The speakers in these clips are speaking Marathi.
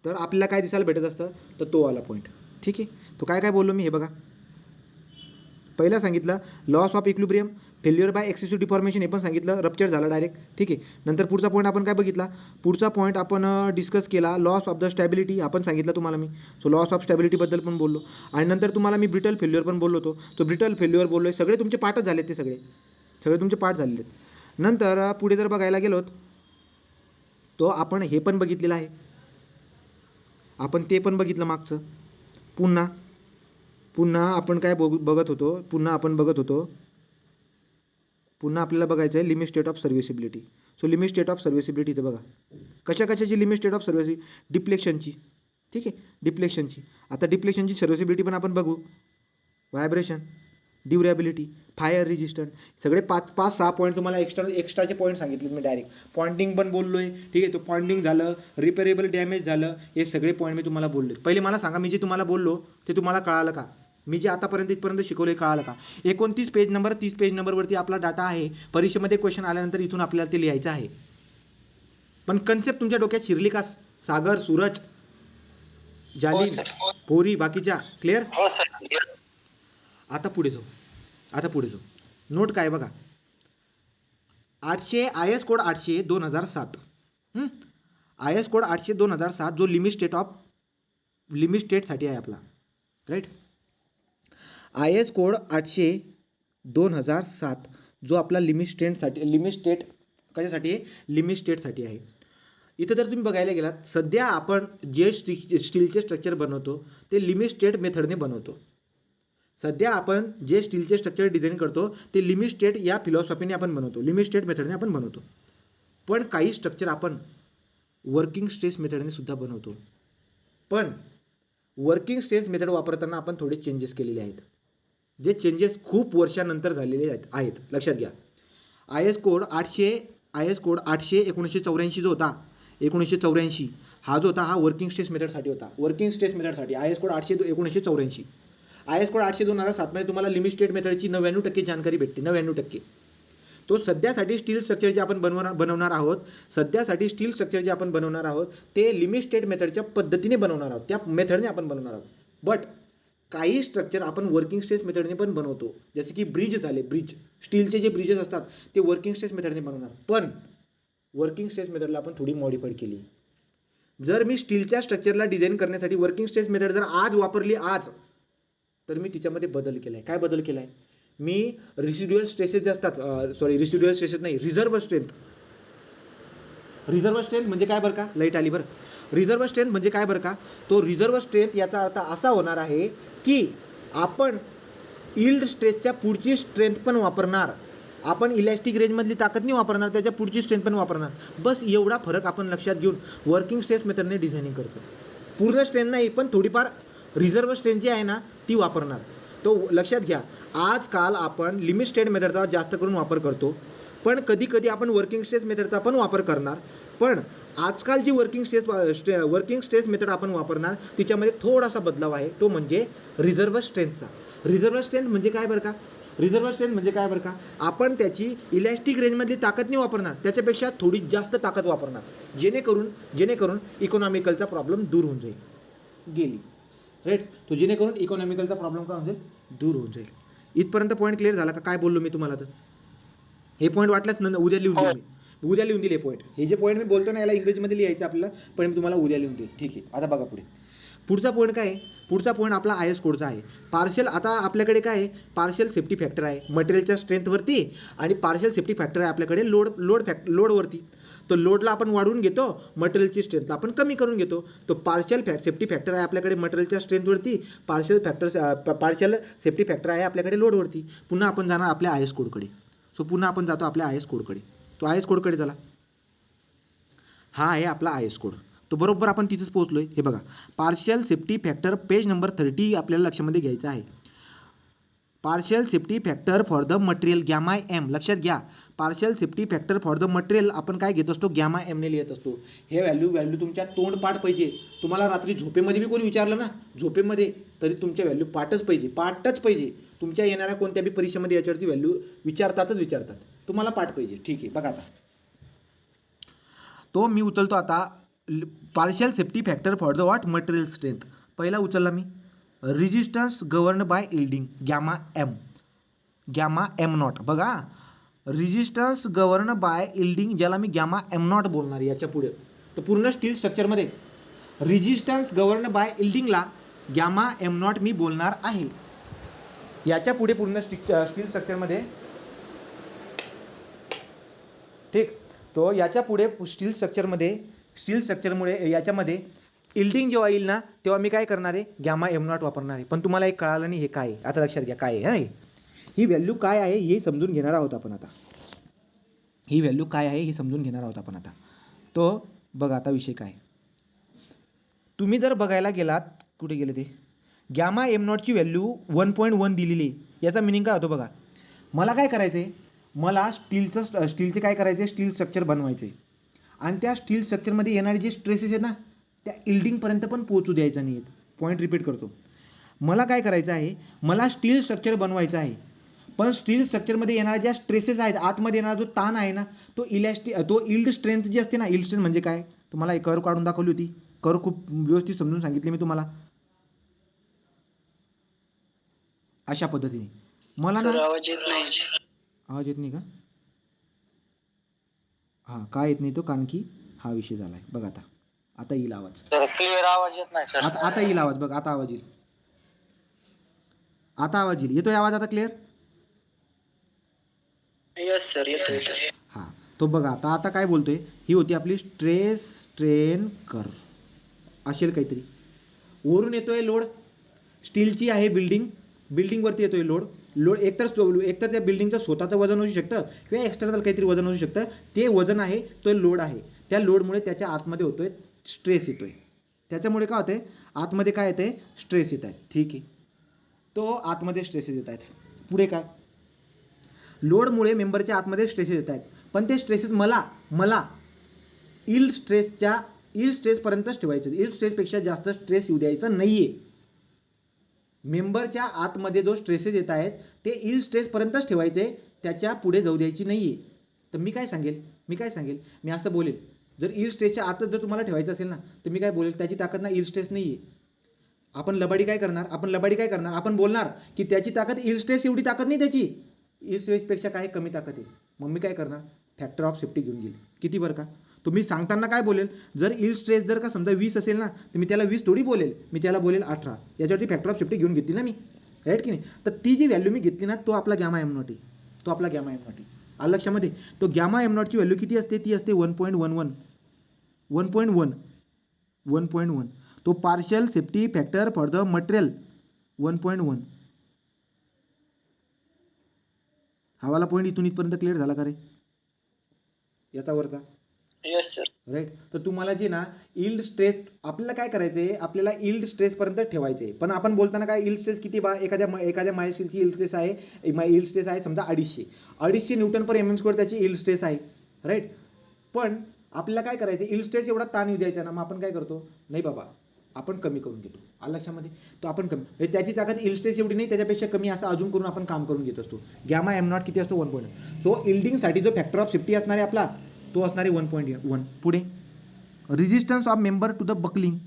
तर आपल्याला काय दिसायला भेटत असतं, तर तो वाला पॉईंट. ठीक आहे. तो काय काय बोललो मी हे बघा. पहिला सांगितलं loss of equilibrium, failure by excessive deformation, हे पण सांगितलं, रप्चर झाला डायरेक्ट. ठीक आहे. नंतर पुढचा पॉईंट आपण काय बघितला, पुढचा पॉईंट आपण डिस्कस केला लॉस ऑफ द स्टॅबिलिटी, आपण सांगितलं तुम्हाला मी. सो लॉस ऑफ स्टॅबिलिटीबद्दल पण बोललो. आणि नंतर तुम्हाला मी ब्रिटल फेल्युअर पण बोललो होतो. तो ब्रिटल फेल्युअर बोललो आहे, सगळे तुमचे पार्टच झालेत, ते सगळे तुमचे पार्ट झालेले आहेत. नंतर पुढे जर बघायला गेलोत तो आपण हे पण बघितलेलं आहे, आपण ते पण बघितलं मागचं. पुन्हा आपण काय बघत होतो, पुन्हा आपल्याला बघायचं आहे limit state of serviceability. So limit state of सर्व्हिसिबिलिटीचं बघा, कशाची लिमिट स्टेट ऑफ सर्व्हिसिबिलिटी, डिप्लेक्शनची. ठीक आहे, डिप्लेक्शनची. आता डिप्लेक्शनची सर्व्हिसिबिलिटी पण आपण बघू. व्हायब्रेशन, ड्युरेबिलिटी, फायर रेजिस्टंट, सगळे 5-6 पॉईंट तुम्हाला एक्स्ट्राचे पॉईंट सांगितले मी डायरेक्ट. पॉइंटिंग पण बोललो आहे. ठीक आहे, तो पॉइंटिंग झालं, रिपेरेबल डॅमेज झालं, हे सगळे पॉईंट मी तुम्हाला बोलले. पहिले मला सांगा, मी जे तुम्हाला बोललो ते तुम्हाला कळालं का? मी जे आतापर्यंत इथपर्यंत शिकवलं कळालं का? 29 पेज नंबर 30 पेज नंबरवरती आपला डाटा आहे. परीक्षेमध्ये क्वेश्चन आल्यानंतर इथून आपल्याला ते लिहायचं आहे. पण कन्सेप्ट तुमच्या डोक्यात शिरली का? सागर, सूरज, जालिम, पोरी, बाकीच्या क्लिअर? आता पुढे जाऊ. नोट काय बघा, 800 IS कोड 800/2007. IS कोड 800/2007 जो लिमिट स्टेटसाठी आहे आपला, राईट. IS कोड 800/2007 जो आपला लिमिट स्टेट कशासाठी आहे? लिमिट स्टेटसाठी आहे. इथं जर तुम्ही बघायला गेलात, सध्या आपण जे स्टीलचे स्ट्रक्चर बनवतो ते लिमिट स्टेट मेथडने बनवतो. सध्या आपण जे स्टीलचे स्ट्रक्चर डिझाईन करतो ते लिमिट स्टेट या फिलॉसॉफीने आपण बनवतो, लिमिट स्टेट मेथडने आपण बनवतो. पण काही स्ट्रक्चर आपण वर्किंग स्ट्रेस मेथडने सुद्धा बनवतो. पण वर्किंग स्ट्रेस मेथड वापरताना आपण थोडे चेंजेस केलेले आहेत, जे चेंजेस खूप वर्षानंतर झालेले आहेत. लक्षात घ्या. IS कोड 800/1984 जो होता, 1984 हा जो होता, हा वर्किंग स्ट्रेस मेथडसाठी होता. वर्किंग स्ट्रेस मेथडसाठी IS कोड 800/1984. IS कोड 800/2007 मध्ये तुम्हाला लिमिट स्टेट मेथडची 99% जानकारी भेटते. 99%. तो सध्यासाठी स्टील स्ट्रक्चर जे आपण बनवणार आहोत, ते लिमिट स्टेट मेथडच्या पद्धतीने बनवणार आहोत, त्या मेथडने आपण बनवणार आहोत. बट काही स्ट्रक्चर आपण वर्किंग स्ट्रेस मेथडने पण बनवतो, जसे की ब्रिज झाले. स्टीलचे जे ब्रिजेस असतात ते वर्किंग स्ट्रेस मेथडने बनवणार. पण वर्किंग स्ट्रेस मेथडला आपण थोडी मॉडिफाईड केली. जर मी स्टीलच्या स्ट्रक्चरला डिझाईन करण्यासाठी वर्किंग स्ट्रेस मेथड जर आज वापरली, तर मी तिच्यामध्ये बदल केला आहे. काय बदल केला आहे? मी रिसिड्युअल स्ट्रेसेस जे असतात, रिसिड्युअल स्ट्रेसेस नाही, रिझर्व्ह स्ट्रेंथ म्हणजे काय बरं का? लाईट आली बरं. रिझर्व्ह स्ट्रेंथ म्हणजे काय बरं का? तो रिझर्व्ह स्ट्रेंथ याचा अर्थ असा होणार आहे की आपण यील्ड स्ट्रेसच्या पुढची स्ट्रेंथ पण वापरणार, आपण इलॅस्टिक रेंजमधली ताकद नाही वापरणार, त्याच्या पुढची स्ट्रेंथ पण वापरणार. बस एवढा फरक आपण लक्षात घेऊन वर्किंग स्ट्रेस मेथडने डिझायनिंग करतो. पूर्ण स्ट्रेंथ नाही, पण थोडीफार रिझर्व्ह स्ट्रेंथ जी आहे ना ती वापरणार. तो लक्षात घ्या. आजकाल आपण लिमिट स्टेट मेथडचा जास्त करून वापर करतो, पण कधी कधी आपण वर्किंग स्ट्रेस मेथडचा पण वापर करणार. पण आजकाल जी वर्किंग स्ट्रेस मेथड आपण वापरणार तिच्यामध्ये थोडासा बदलाव आहे, तो म्हणजे रिझर्व्ह स्ट्रेंथचा. रिझर्व्ह स्ट्रेंथ म्हणजे काय बरं का? आपण त्याची इलॅस्टिक रेंजमधली ताकद नाही वापरणार, त्याच्यापेक्षा थोडी जास्त ताकद वापरणार, जेणेकरून इकॉनॉमिकलचा प्रॉब्लेम दूर होऊन जाईल. राईट. तो जेणेकरून इकॉनॉमिकलचा प्रॉब्लेम काय होऊन जाईल? दूर होऊन जाईल. इथपर्यंत पॉईंट क्लिअर झाला का? काय बोललो मी तुम्हाला? तर हे पॉईंट वाटल्यास उद्या लिहून देईल मी. उद्या लिहून दिले हे पॉईंट. हे जे पॉईंट मी बोलतो ना, याला इंग्रजीमध्ये लिहायचं आपल्याला, पण मी तुम्हाला उद्या लिहून देईल. ठीक आहे. आता बघा पुढचा पॉईंट काय आहे? पुढचा पॉईंट आपला IS कोडचा आहे. पार्शियल. आता आपल्याकडे काय आहे? पार्शियल सेफ्टी फॅक्टर आहे मटेरियलच्या स्ट्रेंथवरती, आणि पार्शियल सेफ्टी फॅक्टर आहे आपल्याकडे लोडवरती. तो लोडला आपण वाढवून घेतो, मटेरियलची स्ट्रेंथ आपण कमी करून घेतो. तो पार्शियल सेफ्टी फॅक्टर आहे आपल्याकडे मटेरियलच्या स्ट्रेंथवरती, पार्शियल सेफ्टी फॅक्टर आहे आपल्याकडे लोडवरती. पुन्हा आपण जाणार आपल्या IS कोडकडे. सो पुन्हा आपण जातो आपल्या IS कोडकडे. तो IS कोडकडे झाला, हा आहे आपला IS कोड. तो बरोबर आपण तिथेच पोहोचलोय. हे बघा, partial safety factor page number 30 आपल्याला लक्षामध्ये घ्यायचं आहे. Partial safety factor for the material gamma M. लक्षात घ्या, partial safety factor for the material आपण काय घेत असतो? गॅमा एमने लिहित असतो. हे व्हॅल्यू तुमच्या तोंडपाठ पाहिजे. तुम्हाला रात्री झोपेमध्ये बी कोणी विचारलं ना, झोपेमध्ये, तरी तुमच्या व्हॅल्यू पाठच पाहिजे. तुमच्या येणाऱ्या कोणत्या बी परीक्षेमध्ये याच्यावरती व्हॅल्यू विचारतात. तुम्हाला पाठ पाहिजे. ठीक आहे. बघा आता तो मी उचलतो आता partial safety factor for the what material strength. पहिला उचलला मी resistance govern by yielding gamma M nought. बघा रेजिस्टन्स गव्हर्न बाय इल्डिंग ज्याला मी गॅमा एम नॉट बोलणार याच्या पुढे. तर पूर्ण स्टील स्ट्रक्चरमध्ये रेजिस्टन्स गव्हर्न बाय इल्डिंगला गॅमा एम नॉट मी बोलणार आहे. याच्या पुढे पूर्ण स्टील स्ट्रक्चरमध्ये ठीक. तो याच्या पुढे स्टील स्ट्रक्चरमुळे याच्यामध्ये इल्डिंग जेव्हा येईल ना तेव्हा मी काय करणार आहे गॅमा एम नॉट वापरणार आहे. पण तुम्हाला एक कळालं नाही हे काय आहे. आता लक्षात घ्या काय आहे. ही व्हॅल्यू काय आहे हे समजून घेणार आहोत आपण आता. ही व्हॅल्यू काय आहे हे समजून घेणार आहोत आपण आता. तो बघा आता विषय काय. तुम्ही जर बघायला गेलात कुठे गेले ते गॅमा एम नॉटची व्हॅल्यू 1.1 दिलेली. याचा मिनिंग काय होतो बघा. मला काय करायचं आहे मला स्टीलचे काय करायचे स्टील स्ट्रक्चर बनवायचे आणि त्या स्टील स्ट्रक्चरमध्ये येणारे जे स्ट्रेसेस आहेत ना त्या इल्डिंगपर्यंत पण पोहोचू द्यायचा नाही आहेत. पॉईंट रिपीट करतो. मला काय करायचं आहे मला स्टील स्ट्रक्चर बनवायचं आहे पण स्टील स्ट्रक्चरमध्ये येणाऱ्या ज्या स्ट्रेसेस आहेत आतमध्ये येणारा जो ताण आहे ना तो इल्ड स्ट्रेंथ जी असते ना. इल्ड स्ट्रेंथ म्हणजे काय तुम्हाला एक कर्व काढून दाखवली होती. कर्व खूप व्यवस्थित समजून सांगितले मी तुम्हाला. अशा पद्धतीने मला ना आवाज येत नाही का. हां काय येत नाही तो कारण की हा विषय झाला आहे. बघा आता येईल आवाज. क्लिअर आवाज येत नाही सर. आता येईल आवाज. बघ आता आवाज येईल. येतोय आवाज आता क्लिअर. यस सर येतोय. हां तो बघा आता काय बोलतोय. ही होती आपली स्ट्रेस स्ट्रेन कर्व असेल काहीतरी. वरून येतोय लोड. स्टीलची आहे बिल्डिंगवरती येतोय लोड एकतर त्या बिल्डिंगचं स्वतःचं वजन असू शकतं किंवा एक्स्टर्नल काहीतरी वजन असू शकतं. ते वजन आहे तो लोड आहे. त्या लोडमुळे त्याच्या आतमध्ये होतोय स्ट्रेस येतोय. त्याच्यामुळे काय होतंय आतमध्ये काय येतंय स्ट्रेस येत आहेत. ठीक आहे. तो आतमध्ये स्ट्रेसेस येत आहेत. पुढे काय लोडमुळे मेंबरच्या आतमध्ये स्ट्रेसेस येत आहेत पण ते स्ट्रेसेस मला इल्ड स्ट्रेसपर्यंतच ठेवायचं. इल्ड स्ट्रेसपेक्षा जास्त स्ट्रेस येऊ द्यायचा नाही आहे. मेंबरच्या आतमध्ये जो स्ट्रेसेस येत आहेत ते इल्ड स्ट्रेसपर्यंतच ठेवायचे त्याच्या पुढे जाऊ द्यायची नाही आहे. तर मी काय सांगेल मी असं बोलेल जर इल्ड स्ट्रेसच्या आतच जर तुम्हाला ठेवायचं असेल ना तर मी काय बोलेल त्याची ताकद ना इल्ड स्ट्रेस नाही आहे. आपण लबाडी काय करणार आपण बोलणार की त्याची ताकद इल्ड स्ट्रेस एवढी ताकद नाही त्याची इल्ड स्ट्रेसपेक्षा काही कमी ताकद आहे. मग मी काय करणार फॅक्टर ऑफ सेफ्टी घेऊन गेली किती बरं का. तुम्ही सांगताना काय बोलेल जर इल्ड स्ट्रेस जर का समजा 20 असेल ना तर मी त्याला 20 थोडी बोलेल मी त्याला बोलेल 18. याच्यावरती फॅक्टर ऑफ सेफ्टी घेऊन घेतली ना मी राईट की नाही. तर ती जी व्हॅल्यू मी घेतली ना तो आपला गॅमा एम नॉट आहे. आलं लक्षामध्ये. तो गॅमा एम नॉटची व्हॅल्यू किती असते ती असते 1.1. तो partial safety factor for the material 1.1. हवाला पॉईंट इथून इथपर्यंत क्लिअर झाला का रे याचा वरचा. Yes sir. राईट. तर तुम्हाला जे ना इल्ड स्ट्रेस आपल्याला काय करायचं आहे आपल्याला इल्ड स्ट्रेसपर्यंत ठेवायचं आहे. पण आपण बोलताना काय इल्ड स्ट्रेस किती एखाद्या मायस्टीलची इल्ड स्ट्रेस आहे समजा 250 न्यूटन पर mm² त्याची इल्ड स्ट्रेस आहे. राईट. पण आपल्याला काय करायचं इल्ड स्ट्रेस एवढा ताण येऊ द्यायचा ना मग आपण काय करतो नाही बाबा आपण कमी करून घेतो. आलं लक्षामध्ये. तो आपण कमी म्हणजे त्याची ताकद इल्ड स्ट्रेस एवढी नाही त्याच्यापेक्षा कमी असं अजून करून आपण काम करून घेत असतो. गॅमा एम नॉट किती असतो 1.1. सो इल्डिंगसाठी जो फॅक्टर ऑफ सेफ्टी असणार आहे आपला तो असणार आहे 1.1. पुढे resistance of member to the buckling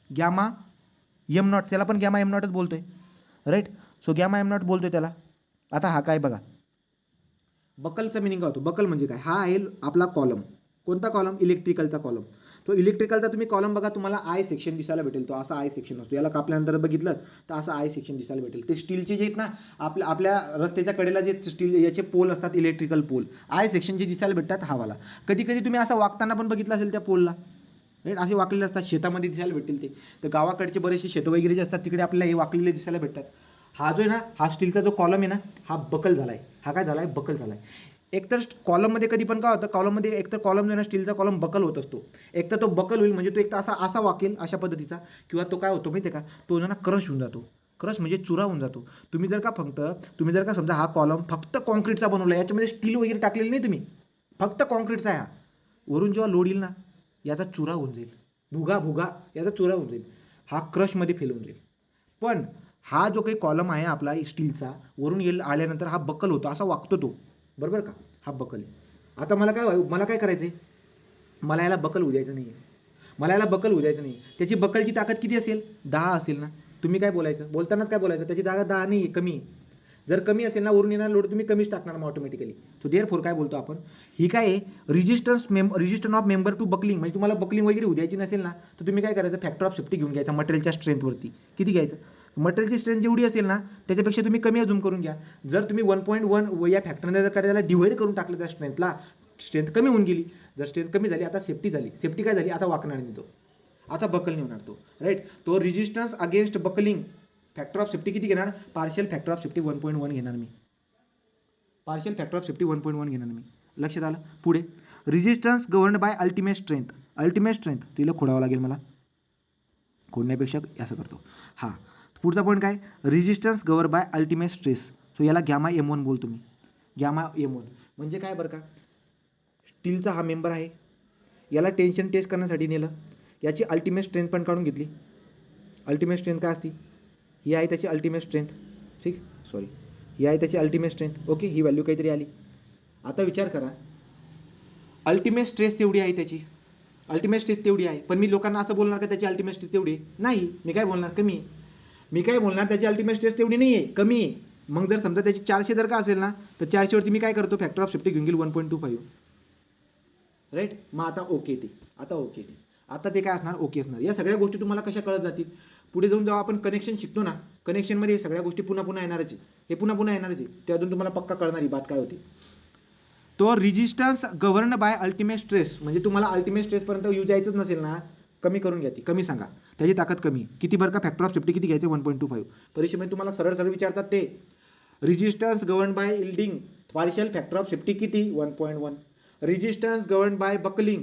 gamma M naught त्याला पण गॅमा एम नॉटच बोलतोय. Right. So gamma M naught बोलतोय त्याला. आता हा काय बघा बकलचा मिनिंग काय होतो. बकल म्हणजे काय हा आहे आपला कॉलम. कोणता कॉलम इलेक्ट्रिकलचा कॉलम. तो इलेक्ट्रिकलचा तुम्ही कॉलम बघा तुम्हाला आय सेक्शन दिसायला भेटेल. तो असा आय सेक्शन असतो. याला कापल्यानंतर बघितलं तर असं आय सेक्शन दिसायला भेटेल. ते स्टीलचे जे आहेत ना आपल्या रस्त्याच्या कडेला जे स्टील याचे पोल असतात इलेक्ट्रिकल पोल आय सेक्शन जे दिसायला भेटतात हवाला. कधी तुम्ही असं वागताना पण बघितलं असेल त्या पोलला. राईट. असे वाकलेले असतात शेतामध्ये दिसायला भेटेल ते. तर गावाकडचे बरेचसे शेतं वगैरे जे असतात तिकडे आपल्याला हे वाकलेले दिसायला भेटतात. हा जो आहे ना हा स्टीलचा जो कॉलम आहे ना हा बकल झाला आहे. हा काय झाला आहे बकल झाला आहे. एकतर कॉलममध्ये कधी पण काय होतं कॉलममध्ये एकतर कॉलम जो आहे ना स्टीलचा कॉलम बकल होत असतो. एकतर तो बकल होईल म्हणजे तो एक तर असा वाकेल अशा पद्धतीचा किंवा तो काय होतो माहिती आहे का तो जो ना क्रश होऊन जातो. क्रश म्हणजे चुरा होऊन जातो. तुम्ही जर का समजा हा कॉलम फक्त कॉन्क्रीटचा बनवला याच्यामध्ये स्टील वगैरे टाकलेली नाही तुम्ही फक्त कॉन्क्रीटचा आहे हा. वरून जेव्हा लोड येईल ना याचा चुरा होऊन जाईल. भुगा याचा चुरा होऊन जाईल. हा क्रशमध्ये फेल होऊन जाईल. पण हा जो काही कॉलम आहे आपला स्टीलचा वरून आल्यानंतर हा बकल होतो असा वागतो तो. बरोबर का. हा बकल आहे. आता मला काय करायचं आहे मला याला बकल होऊ द्यायचं नाही आहे. मला याला बकल होऊ द्यायचं नाही. त्याची बकलची ताकद किती असेल? 10 असेल ना. तुम्ही काय बोलायचं? बोलतानाच काय बोलायचं? त्याची ताकद 10 नाही आहे, कमी आहे. जर कमी असेल ना, वरून येणार लोड तुम्ही कमीच टाकणार मग ऑटोमॅटिकली. सो देअरफॉर काय बोलतो आपण, ही काय आहे, resistance of member to buckling. म्हणजे तुम्हाला बकलिंग वगैरे होऊ द्यायची नसेल ना, तर तुम्ही काय करायचं, फॅक्टर ऑफ सेफ्टी घेऊन घ्यायचा मटेरियलच्या स्ट्रेंथवरती. किती घ्यायचं? मटेरियलची स्ट्रेंथ जेवढी असेल ना, त्याच्यापेक्षा तुम्ही कमी अजूम करून घ्या. जर तुम्ही 1.1 या फॅक्टरने जर त्याला डिवाइड करून टाकलं त्या स्ट्रेंथला, स्ट्रेंथ कमी होऊन गेली. जर स्ट्रेंथ कमी झाली, आता सेफ्टी झाली. सेफ्टी काय झाली? आता वाकणार नाही तो, आता बकल नाही होणार तो, राईट. तो resistance against buckling factor of safety किती घेणार? पार्शियल फॅक्टर ऑफ सेफ्टी 1.1 घेणार मी. पार्शियल फॅक्टर ऑफ सेफ्टी 1.1 घेणार मी. लक्षात आलं? पुढे resistance governed by ultimate strength. Ultimate strength तिला खोडावं लागेल मला, खोडण्यापेक्षा असं करतो. हां, पुढचा पॉईंट काय? Resistance govern by ultimate stress. So याला गॅमा M1 बोलतो मी. गॅमा M1 म्हणजे काय बरं का? स्टीलचा हा मेंबर आहे, याला टेन्शन टेस्ट करण्यासाठी नेलं, याची अल्टिमेट स्ट्रेंथ पण काढून घेतली. अल्टिमेट स्ट्रेंथ काय असती? ही आहे त्याची अल्टिमेट स्ट्रेंथ, ठीक, सॉरी, ही आहे त्याची अल्टिमेट स्ट्रेंथ. ओके, ही व्हॅल्यू काहीतरी आली. आता विचार करा, अल्टिमेट स्ट्रेस तेवढी आहे त्याची, अल्टिमेट स्ट्रेस तेवढी आहे, पण मी लोकांना असं बोलणार का त्याची अल्टिमेट स्ट्रेस तेवढी नाही? मी काय बोलणार? कमी आहे. मी काय बोलणार? त्याची अल्टिमेट स्ट्रेस तेवढी नाही आहे, कमी आहे. मग जर समजा त्याची 400 जर का असेल ना, तर 400 वरती मी काय करतो? फॅक्टर ऑफ सेफ्टी घेऊन गेलो 1.25, राईट. मग आता ओके ते, आता ओके ते, आता ते काय असणार? ओके असणार. या सगळ्या गोष्टी तुम्हाला कशा कळत जातील? पुढे जाऊन जेव्हा आपण कनेक्शन शिकतो ना, कनेक्शनमध्ये हे सगळ्या गोष्टी पुन्हा पुन्हा येणारच आहे, हे पुन्हा पुन्हा येणारच आहे. ते अजून तुम्हाला पक्का कळणारी बात काय होती. तो resistance govern by ultimate stress, म्हणजे तुम्हाला अल्टिमेट स्ट्रेसपर्यंत यूज जायचंच नसेल ना, कमी करून घ्या ती, कमी सांगा. त्याची ताकद कमी किती बरं का? फॅक्टर ऑफ सेफ्टी किती घ्यायचं? 1.25. परीक्षेमध्ये तुम्हाला सरळ सरळ विचारतात ते, resistance govern by yielding partial factor of safety किती? 1.1. Resistance govern by buckling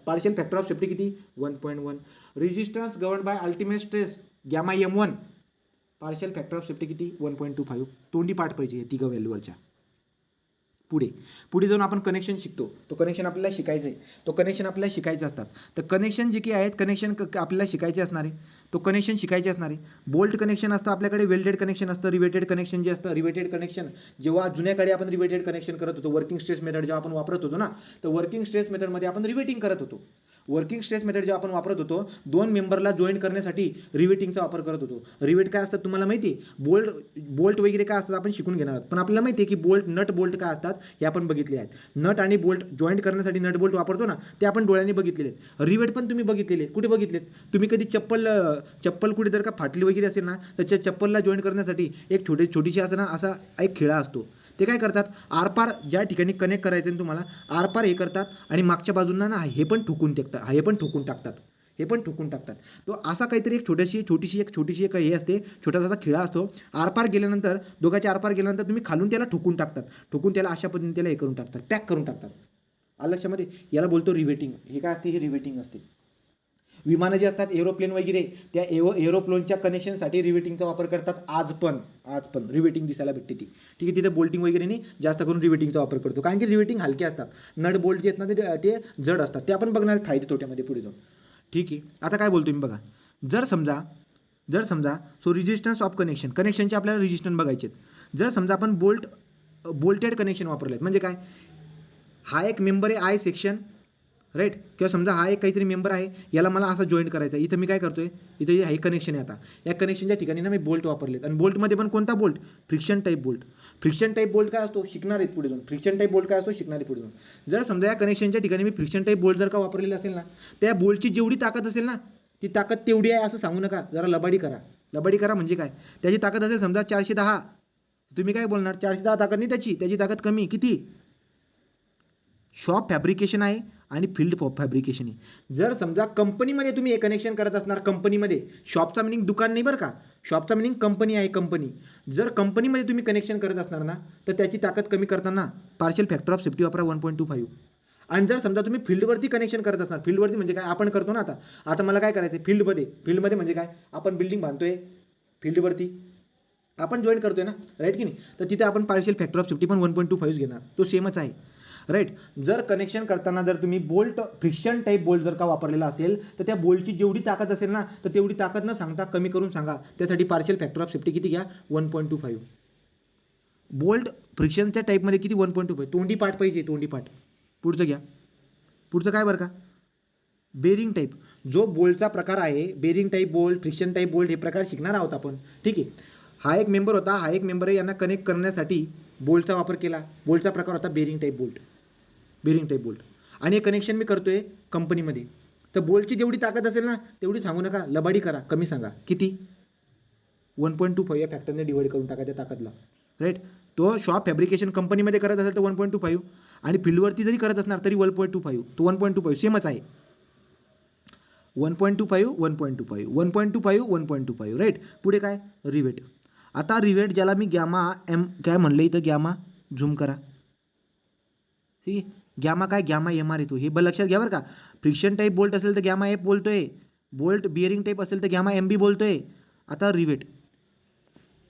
partial factor of safety किती? 1.1. Resistance govern by ultimate stress gamma M1 partial factor of safety किती? 1.25. तोंडी पाठ पाहिजे या तिघा व्हॅल्यूवरच्या. पुढे पुढे जाऊन आपण कनेक्शन शिकतो. तो कनेक्शन आपल्याला शिकायचं आहे, तो कनेक्शन आपल्याला शिकायचे असतात. तर कनेक्शन जे काही आहेत, कनेक्शन आपल्याला शिकायचे असणार आहे, तो कनेक्शन शिकायचे असणार आहे. बोल्ट कनेक्शन असतं आपल्याकडे, वेल्डेड कनेक्शन असतं, रिवेटेड कनेक्शन जे असतं. रिवेटेड कनेक्शन जेव्हा जुन्याकडे आपण रिवेटेड कनेक्शन करत होतो, वर्किंग स्ट्रेस मेथड जेव्हा आपण वापरत होतो ना, तर वर्किंग स्ट्रेस मेथडमध्ये आपण रिवेटिंग करत होतो. वर्किंग स्ट्रेस मेथड जेव्हा आपण वापरत होतो, दोन मेंबरला जॉईन करण्यासाठी रिवेटिंगचा वापर करत होतो. रिवेट काय असतात तुम्हाला माहिती आहे? बोल्ट वगैरे काय असतात आपण शिकून घेणार आहोत, पण आपल्याला माहिती आहे की नट बोल्ट काय असतात हे आपण बघितले आहेत. नट आणि बोल्ट जॉईंट करण्यासाठी नट बोल्ट वापरतो ना, ते आपण डोळ्यांनी बघितलेले आहेत. रिवेट पण तुम्ही बघितलेले आहेत. कुठे बघितलेत तुम्ही? कधी चप्पल कुठे जर का फाटली वगैरे असेल ना, तर त्या चप्पलला जॉईन करण्यासाठी एक छोटीशी असं ना, असा एक खिळा असतो. ते काय करतात? आरपार ज्या ठिकाणी कनेक्ट करायचं आहे तुम्हाला, आरपार हे करतात आणि मागच्या बाजूंना ना हे पण ठोकून टाकतात, हे पण ठोकून टाकतात. तो असा काहीतरी एक छोटीशी एक हे असते, छोटासा खिळा असतो. आरपार गेल्यानंतर, दोघांच्या आरपार गेल्यानंतर तुम्ही खालून त्याला ठोकून त्याला अशा पद्धतीने त्याला हे करून टाकतात, पॅक करून टाकतात. आलं लक्षामध्ये? याला बोलतो रिवेटिंग. हे काय असते? हे रिवेटिंग असते. विमानं जे असतात, एरोप्लेन वगैरे, त्या एरोप्लेनच्या कनेक्शनसाठी रिवेटिंगचा वापर करतात. आज पण रिवेटिंग दिसायला भेटते ती, ठीक आहे. तिथे बोल्टिंग वगैरे नाही, जास्त करून रिवेटिंगचा वापर करतो, कारण की रिवेटिंग हलके असतात. नट बोल्ट जे आहेत ना, ते जड असतात. ते आपण बघणार फायदे तोट्यामध्ये पुढे जाऊन, ठीक आहे. आता काय बोलतो मी बघा, जर समजा सो रेजिस्टन्स ऑफ कनेक्शनचे आपल्याला रेजिस्टन्स बघायचे आहेत. जर समजा आपण बोल्टेड कनेक्शन वापरलेत, म्हणजे काय? हा एक मेंबर आहे आय सेक्शन, राईट, किंवा समजा हा एक काहीतरी मेंबर आहे, याला मला असं जॉईन करायचं आहे. इथं मी काय करतोय? इथं हे कनेक्शन आहे. आता या कनेक्शनच्या ठिकाणी ना मी बोल्ट वापरलेत, आणि बोल्टमध्ये पण कोणता बोल्ट? फ्रिक्शन टाईप बोल्ट काय असतो शिकणार आहेत पुढे जाऊन. फ्रिक्शन टाईप बोल्ट काय असतो शिकणार आहे पुढे जाऊन. जर समजा या कनेक्शनच्या ठिकाणी मी फ्रिक्शन टाईप बोल्ट जर का वापरलेला असेल ना, त्या बोल्टची जेवढी ताकद असेल ना, ती ताकद तेवढी आहे असं सांगू नका. जरा लबाडी करा म्हणजे काय? त्याची ताकद असेल समजा 410, तुम्ही काय बोलणार? 410 ताकद नाही त्याची ताकद कमी. किती? शॉप फॅब्रिकेशन आहे आणि फील्ड फॅब्रिकेशन आहे. जर समजा कंपनीमध्ये तुम्ही हे कनेक्शन करत असणार, कंपनीमध्ये, शॉपचा मिनिंग दुकान नाही बरं का, शॉपचा मिनिंग कंपनी आहे, कंपनी. जर कंपनीमध्ये तुम्ही कनेक्शन करत असणार ना, तर त्याची ताकद कमी करताना पार्शियल फॅक्टर ऑफ सेफ्टी वापरा 1.25. आणि जर समजा तुम्ही फील्डवरती कनेक्शन करत असणार, फील्डवरती म्हणजे काय आपण करतो ना, आता मला काय करायचं आहे? फील्डमध्ये म्हणजे काय? आपण बिल्डिंग बांधतोय, फील्डवरती आपण जॉईन करतोय ना, राईट की नाही? तर तिथे आपण पार्शियल फॅक्टर ऑफ सेफ्टी पण 1.25 घेणार, तो सेमच आहे, राईट. जर कनेक्शन करताना जर तुम्ही फ्रिक्शन टाईप बोल्ट जर का वापरलेला असेल, तर त्या बोल्टची जेवढी ताकद असेल ना, तर तेवढी ताकद न सांगता कमी करून सांगा. त्यासाठी पार्शियल फॅक्टर ऑफ सेफ्टी किती घ्या? 1.25. बोल्ट फ्रिक्शनच्या टाईपमध्ये किती? 1.25. तोंडी पाठ पाहिजे, तोंडी पाठ. पुढचं घ्या. पुढचं काय बरं का? बेरिंग टाईप, जो बोल्टचा प्रकार आहे, bearing type bolt, friction type bolt हे प्रकार शिकणार आहोत आपण. ठीक आहे. हा एक मेंबर होता, हा एक मेंबर आहे. यांना कनेक्ट करण्यासाठी बोल्टचा वापर केला. बोल्टचा प्रकार होता bearing type bolt, bearing type bolt. आणि हे कनेक्शन मी करतोय कंपनीमध्ये. तर बोल्टची जेवढी ताकद असेल ना तेवढी सांगू नका, लबाडी करा, कमी सांगा. किती? 1.25 या फॅक्टरने डिवाइड करून टाकायच्या ताकदला. राईट. तो शॉप फॅब्रिकेशन कंपनीमध्ये करत असेल तर 1.25 आणि फील्डवरती जरी करत असणार तरी 1.25. तो 1.25 सेमच आहे. 1.25 1.25 1.25 1.25. राईट. पुढे काय? रिवेट. आता रिवेट ज्याला मी गॅमा एम काय म्हणलं इथं, गॅमा झूम करा. ठीक आहे. गॅमा काय? गॅमा एम आर येतो. हे लक्षात घ्या बरं का. फ्रिक्शन टाईप बोल्ट असेल तर गॅमा एफ बोलतोय, बोल्ट बिअरिंग टाईप असेल तर गॅमा एम बी बोलतोय. आता रिवेट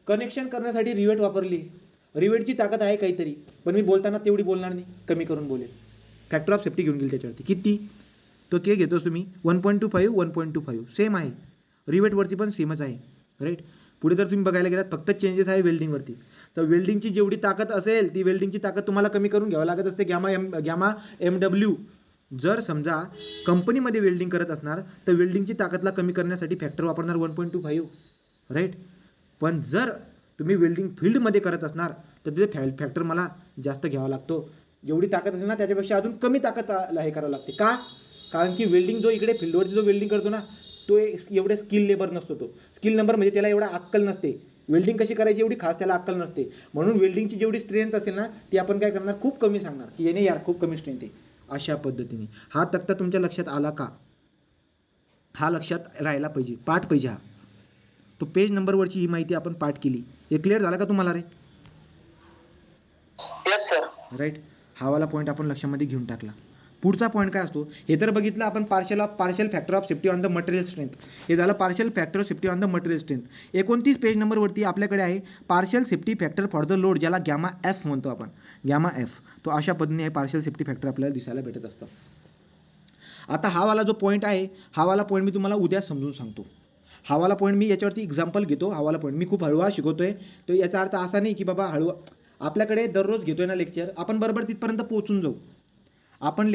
कनेक्शन करण्यासाठी रिवेट वापरली. रिवेटची ताकद आहे काहीतरी, पण मी बोलताना तेवढी बोलणार नाही, कमी करून बोलेल. फॅक्टर ऑफ सेफ्टी घेऊन गेली त्याच्यावरती. किती? तो के घेतोस तुम्ही 1.25 1.25 सेम आहे. रिवेटवरती पण सेमच आहे. राईट. पुढे जर तुम्ही बघायला गेलात फक्त चेंजेस आहे वेल्डिंगवरती. तर वेल्डिंगची जेवढी ताकद असेल ती वेल्डिंगची ताकद तुम्हाला कमी करून घ्यावं लागत असते. Gamma M W. जर समजा कंपनीमध्ये वेल्डिंग करत असणार तर वेल्डिंगची ताकदला कमी करण्यासाठी फॅक्टर वापरणार 1.25. राईट. पण जर तुम्ही वेल्डिंग फील्डमध्ये करत असणार तर तिथे फॅक्टर मला जास्त घ्यावा लागतो. जेवढी ताकद असेल ना त्याच्यापेक्षा अजून कमी ताकद हे करावं लागते. का? कारण की वेल्डिंग जो इकडे फील्डवरती जो वेल्डिंग करतो ना तो एवढे स्किल लेबर नसतो. तो स्किल नंबर म्हणजे त्याला एवढा अक्कल नसते. वेल्डिंग कशी करायची एवढी खास त्याला अक्कल नसते. म्हणून वेल्डिंगची जेवढी स्ट्रेंथ असेल ना ती आपण काय करणार, खूप कमी सांगणार की येणे यार खूप कमी स्ट्रेंथ आहे. अशा पद्धतीने हा तक्ता तुमच्या लक्षात आला का? हा लक्षात राहायला पाहिजे, पाठ पाहिजे हा. तो पेज नंबरवरची ही माहिती आपण पाठ केली. हे क्लिअर झालं का तुम्हाला रे? Yes sir. राईट. हा वाला पॉईंट आपण लक्षामध्ये घेऊन टाकला. पुढचा पॉईंट काय असतो हे तर बघितलं आपण, partial factor of safety on the material strength. हे झालं partial factor of safety on the material strength. 29 page नंबरवरती आपल्याकडे आहे partial safety factor for the load, ज्याला गॅमा एफ म्हणतो आपण. गॅमा एफ तो अशा पद्धतीने आहे पार्शियल सेफ्टी फॅक्टर आपल्याला दिसायला भेटत असतं. आता हा वाला जो पॉईंट आहे हा वाला पॉईंट मी तुम्हाला उद्या समजून सांगतो. हा वाला पॉईंट मी याच्यावरती एक्झाम्पल घेतो. हा वाला पॉईंट मी खूप हळूवा शिकवतोय. तो याचा अर्थ असा नाही की बाबा हळूवा, आपल्याकडे दररोज घेतोय ना लेक्चर, आपण बरोबर तिथपर्यंत पोहोचून जाऊ. आपण